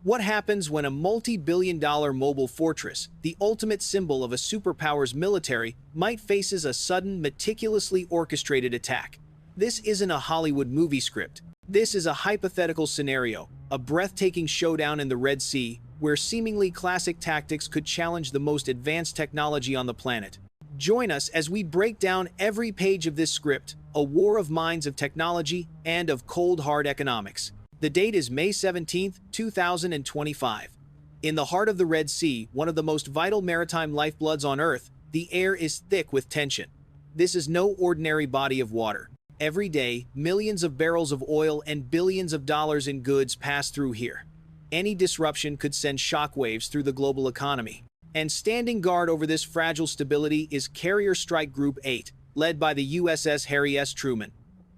What happens when a multi-billion-dollar mobile fortress, the ultimate symbol of a superpower's military, might faces a sudden, meticulously orchestrated attack? This isn't a Hollywood movie script. This is a hypothetical scenario, a breathtaking showdown in the Red Sea, where seemingly classic tactics could challenge the most advanced technology on the planet. Join us as we break down every page of this script, a war of minds of technology and of cold hard economics. The date is May 17, 2025. In the heart of the Red Sea, one of the most vital maritime lifebloods on Earth, the air is thick with tension. This is no ordinary body of water. Every day, millions of barrels of oil and billions of dollars in goods pass through here. Any disruption could send shockwaves through the global economy. And standing guard over this fragile stability is Carrier Strike Group 8, led by the USS Harry S. Truman.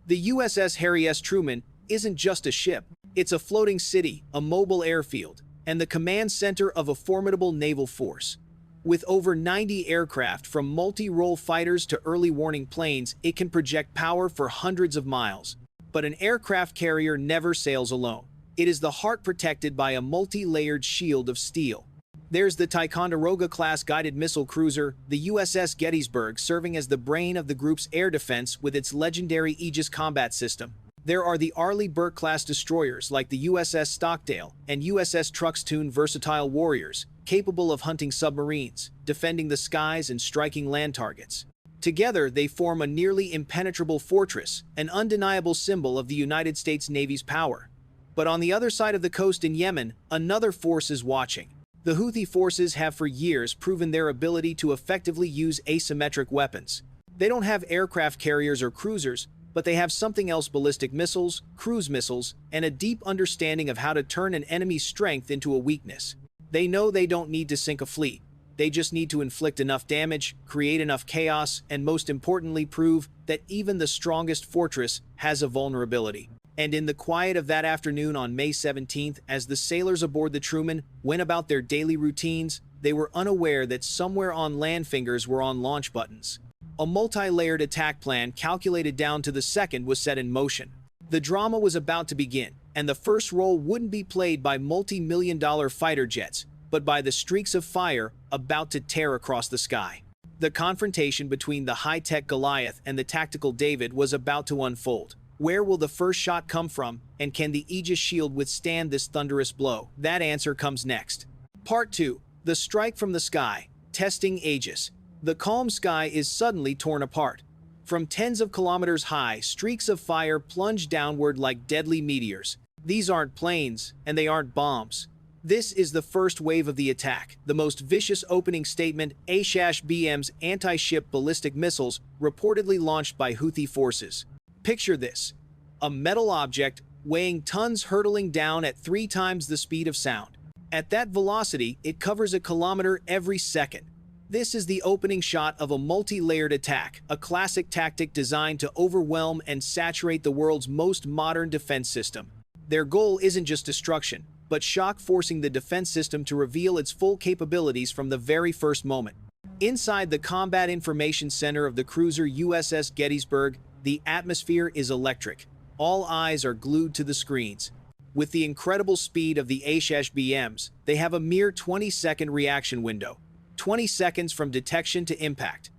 The USS Harry S. Truman isn't just a ship. It's a floating city, a mobile airfield, and the command center of a formidable naval force. With over 90 aircraft, from multi-role fighters to early warning planes, it can project power for hundreds of miles. But an aircraft carrier never sails alone. It is the heart protected by a multi-layered shield of steel. There's the Ticonderoga-class guided missile cruiser, the USS Gettysburg, serving as the brain of the group's air defense with its legendary Aegis combat system. There are the Arleigh Burke-class destroyers like the USS Stockdale and USS Truxtun, versatile warriors, capable of hunting submarines, defending the skies, and striking land targets. Together, they form a nearly impenetrable fortress, an undeniable symbol of the United States Navy's power. But on the other side of the coast in Yemen, another force is watching. The Houthi forces have for years proven their ability to effectively use asymmetric weapons. They don't have aircraft carriers or cruisers, but they have something else: ballistic missiles, cruise missiles, and a deep understanding of how to turn an enemy's strength into a weakness. They know they don't need to sink a fleet. They just need to inflict enough damage, create enough chaos, and most importantly prove that even the strongest fortress has a vulnerability. And in the quiet of that afternoon on May 17th, as the sailors aboard the Truman went about their daily routines, they were unaware that somewhere on land fingers were on launch buttons. A multi-layered attack plan calculated down to the second was set in motion. The drama was about to begin, and the first role wouldn't be played by multi-million-dollar fighter jets, but by the streaks of fire about to tear across the sky. The confrontation between the high-tech Goliath and the tactical David was about to unfold. Where will the first shot come from, and can the Aegis shield withstand this thunderous blow? That answer comes next. Part 2. The strike from the sky. Testing Aegis. The calm sky is suddenly torn apart. From tens of kilometers high, streaks of fire plunge downward like deadly meteors. These aren't planes, and they aren't bombs. This is the first wave of the attack, the most vicious opening statement: ISAF-BM's anti-ship ballistic missiles, reportedly launched by Houthi forces. Picture this: a metal object weighing tons hurtling down at 3 times the speed of sound. At that velocity, it covers a kilometer every second. This is the opening shot of a multi-layered attack, a classic tactic designed to overwhelm and saturate the world's most modern defense system. Their goal isn't just destruction, but shock, forcing the defense system to reveal its full capabilities from the very first moment. Inside the Combat Information Center of the cruiser USS Gettysburg, the atmosphere is electric. All eyes are glued to the screens. With the incredible speed of the ISAF-BMs, they have a mere 20-second reaction window. 20 seconds from detection to impact.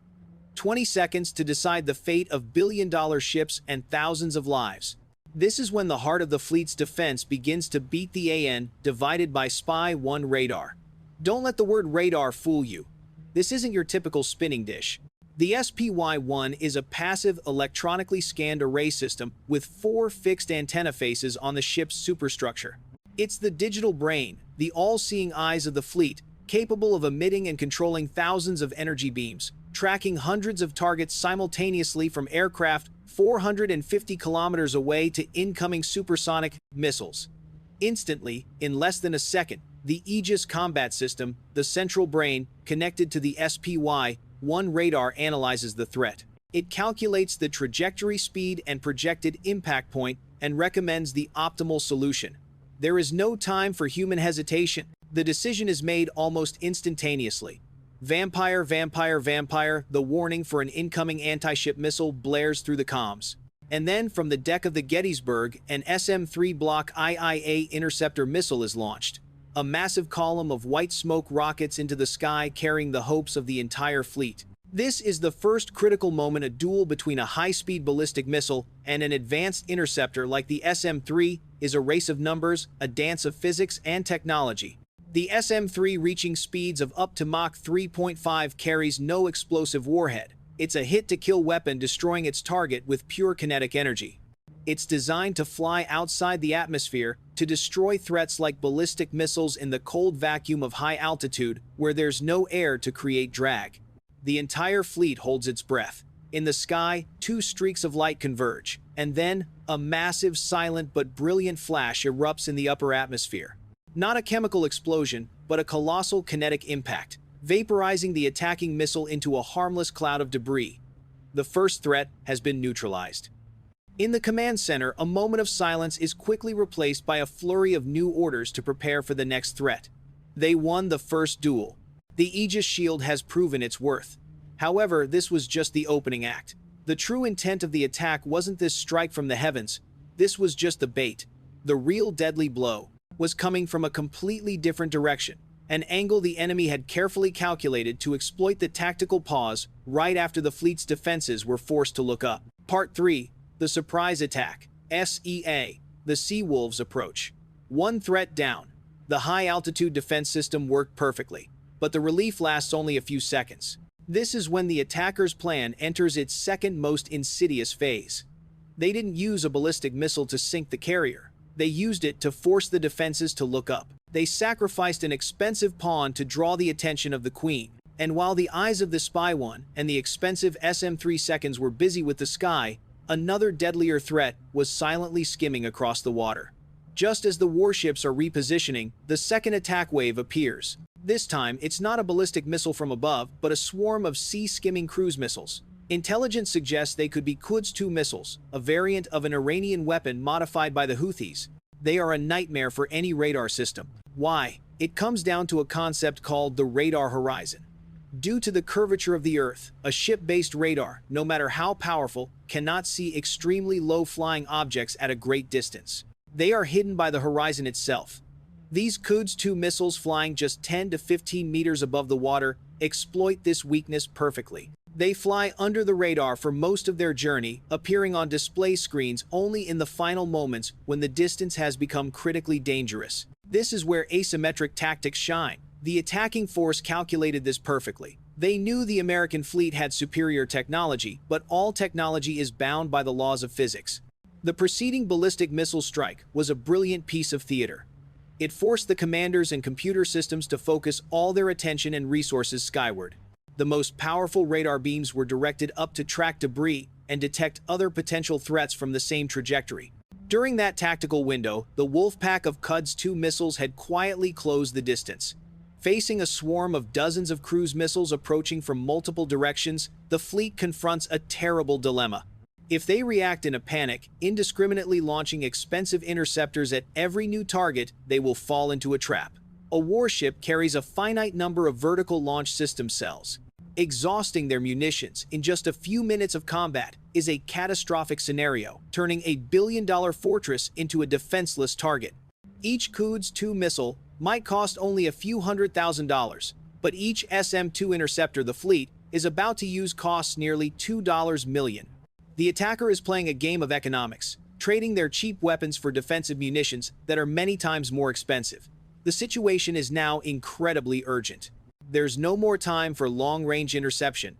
20 seconds to decide the fate of billion-dollar ships and thousands of lives. This is when the heart of the fleet's defense begins to beat. The AN, divided by Spy 1 radar. Don't let the word radar fool you. This isn't your typical spinning dish. The SPY-1 is a passive, electronically scanned array system with 4 fixed antenna faces on the ship's superstructure. It's the digital brain, the all-seeing eyes of the fleet, capable of emitting and controlling thousands of energy beams, tracking hundreds of targets simultaneously, from aircraft 450 kilometers away to incoming supersonic missiles. Instantly, in less than a second, the Aegis combat system, the central brain, connected to the SPY-1 radar, analyzes the threat. It calculates the trajectory, speed, and projected impact point and recommends the optimal solution. There is no time for human hesitation. The decision is made almost instantaneously. Vampire, vampire, vampire, the warning for an incoming anti-ship missile blares through the comms. And then, from the deck of the Gettysburg, an SM-3 Block IIA interceptor missile is launched. a massive column of white smoke rockets into the sky, carrying the hopes of the entire fleet. This is the first critical moment, a duel between a high-speed ballistic missile and an advanced interceptor like the SM-3 is a race of numbers, a dance of physics and technology. The SM-3, reaching speeds of up to Mach 3.5, carries no explosive warhead. It's a hit-to-kill weapon, destroying its target with pure kinetic energy. It's designed to fly outside the atmosphere to destroy threats like ballistic missiles in the cold vacuum of high altitude where there's no air to create drag. The entire fleet holds its breath. In the sky, two streaks of light converge, and then a massive, silent but brilliant flash erupts in the upper atmosphere. Not a chemical explosion, but a colossal kinetic impact, vaporizing the attacking missile into a harmless cloud of debris. The first threat has been neutralized. In the command center, a moment of silence is quickly replaced by a flurry of new orders to prepare for the next threat. They won the first duel. The Aegis shield has proven its worth. However, this was just the opening act. The true intent of the attack wasn't this strike from the heavens. This was just the bait. The real deadly blow was coming from a completely different direction, an angle the enemy had carefully calculated to exploit the tactical pause right after the fleet's defenses were forced to look up. Part 3. The Surprise Attack. SEA. The Sea Wolves approach. One threat down. The high-altitude defense system worked perfectly, but the relief lasts only a few seconds. This is when the attacker's plan enters its second most insidious phase. They didn't use a ballistic missile to sink the carrier. They used it to force the defenses to look up. They sacrificed an expensive pawn to draw the attention of the Queen. And while the eyes of the Spy One and the expensive SM-3 seconds were busy with the sky, another deadlier threat was silently skimming across the water. Just as the warships are repositioning, the second attack wave appears. This time, it's not a ballistic missile from above, but a swarm of sea-skimming cruise missiles. Intelligence suggests they could be Quds-2 missiles, a variant of an Iranian weapon modified by the Houthis. They are a nightmare for any radar system. Why? It comes down to a concept called the radar horizon. Due to the curvature of the Earth, a ship-based radar, no matter how powerful, cannot see extremely low-flying objects at a great distance. They are hidden by the horizon itself. These Quds-2 missiles, flying just 10 to 15 meters above the water, exploit this weakness perfectly. They fly under the radar for most of their journey, appearing on display screens only in the final moments when the distance has become critically dangerous. This is where asymmetric tactics shine. The attacking force calculated this perfectly. They knew the American fleet had superior technology, but all technology is bound by the laws of physics. The preceding ballistic missile strike was a brilliant piece of theater. It forced the commanders and computer systems to focus all their attention and resources skyward. The most powerful radar beams were directed up to track debris and detect other potential threats from the same trajectory. During that tactical window, the wolf pack of Quds-2 missiles had quietly closed the distance. Facing a swarm of dozens of cruise missiles approaching from multiple directions, the fleet confronts a terrible dilemma. If they react in a panic, indiscriminately launching expensive interceptors at every new target, they will fall into a trap. A warship carries a finite number of vertical launch system cells. Exhausting their munitions in just a few minutes of combat is a catastrophic scenario, turning a billion-dollar fortress into a defenseless target. Each Quds-2 missile might cost only a few $100,000, but each SM-2 interceptor the fleet is about to use costs nearly $2 million. The attacker is playing a game of economics, trading their cheap weapons for defensive munitions that are many times more expensive. The situation is now incredibly urgent. There's no more time for long-range interception.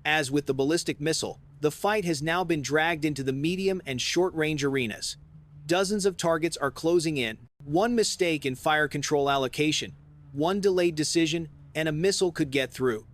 As with the ballistic missile, the fight has now been dragged into the medium and short-range arenas. Dozens of targets are closing in. One mistake in fire control allocation, one delayed decision, and a missile could get through.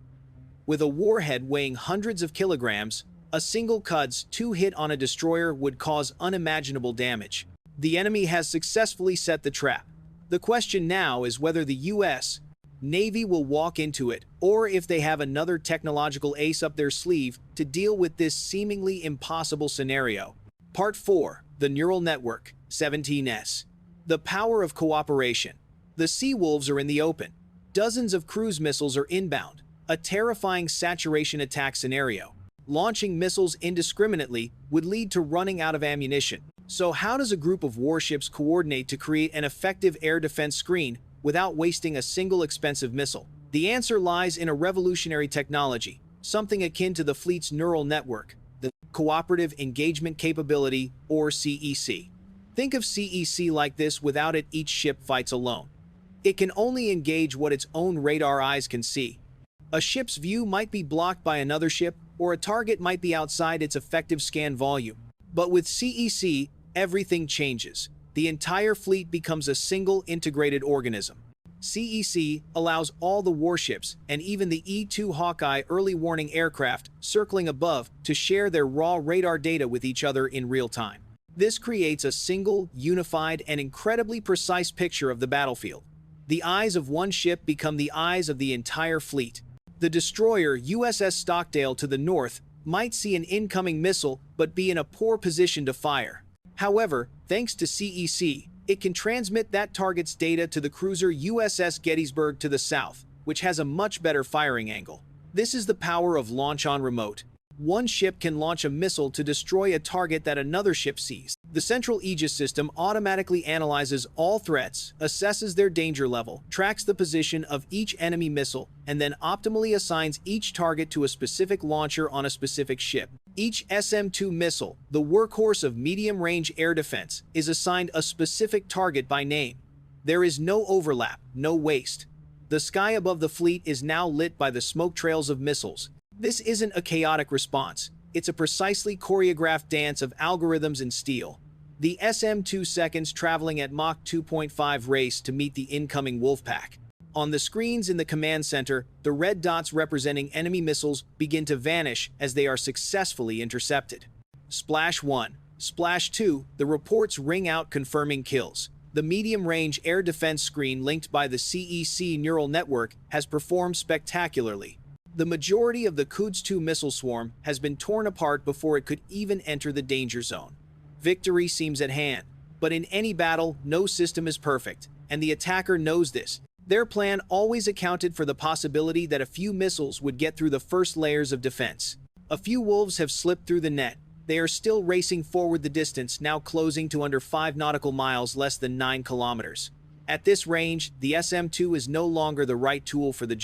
With a warhead weighing hundreds of kilograms, a single Quds-2 hit on a destroyer would cause unimaginable damage. The enemy has successfully set the trap. The question now is whether the U.S. Navy will walk into it, or if they have another technological ace up their sleeve to deal with this seemingly impossible scenario. Part 4. The Neural Network. 17S. The power of cooperation. The Sea Wolves are in the open. Dozens of cruise missiles are inbound. A terrifying saturation attack scenario. Launching missiles indiscriminately would lead to running out of ammunition. So how does a group of warships coordinate to create an effective air defense screen without wasting a single expensive missile? The answer lies in a revolutionary technology, something akin to the fleet's neural network, the Cooperative Engagement Capability, or CEC. Think of CEC like this: without it, each ship fights alone. It can only engage what its own radar eyes can see. A ship's view might be blocked by another ship, or a target might be outside its effective scan volume. But with CEC, everything changes. The entire fleet becomes a single integrated organism. CEC allows all the warships, and even the E-2 Hawkeye early warning aircraft circling above, to share their raw radar data with each other in real time. This creates a single, unified, and incredibly precise picture of the battlefield. The eyes of one ship become the eyes of the entire fleet. The destroyer USS Stockdale to the north might see an incoming missile but be in a poor position to fire. However, thanks to CEC, it can transmit that target's data to the cruiser USS Gettysburg to the south, which has a much better firing angle. This is the power of launch on remote. One ship can launch a missile to destroy a target that another ship sees. The central Aegis system automatically analyzes all threats, assesses their danger level, tracks the position of each enemy missile, and then optimally assigns each target to a specific launcher on a specific ship. Each SM-2 missile, the workhorse of medium-range air defense, is assigned a specific target by name. There is no overlap, no waste. The sky above the fleet is now lit by the smoke trails of missiles. This isn't a chaotic response. It's a precisely choreographed dance of algorithms and steel. The SM-2 seconds traveling at Mach 2.5 race to meet the incoming Wolfpack. On the screens in the command center, the red dots representing enemy missiles begin to vanish as they are successfully intercepted. Splash 1. Splash 2. The reports ring out confirming kills. The medium-range air defense screen linked by the CEC neural network has performed spectacularly. The majority of the Quds 2 missile swarm has been torn apart before it could even enter the danger zone. Victory seems at hand, but in any battle, no system is perfect, and the attacker knows this. Their plan always accounted for the possibility that a few missiles would get through the first layers of defense. A few wolves have slipped through the net. They are still racing forward the distance, now closing to under 5 nautical miles, less than 9 kilometers. At this range, the SM-2 is no longer the right tool for the job.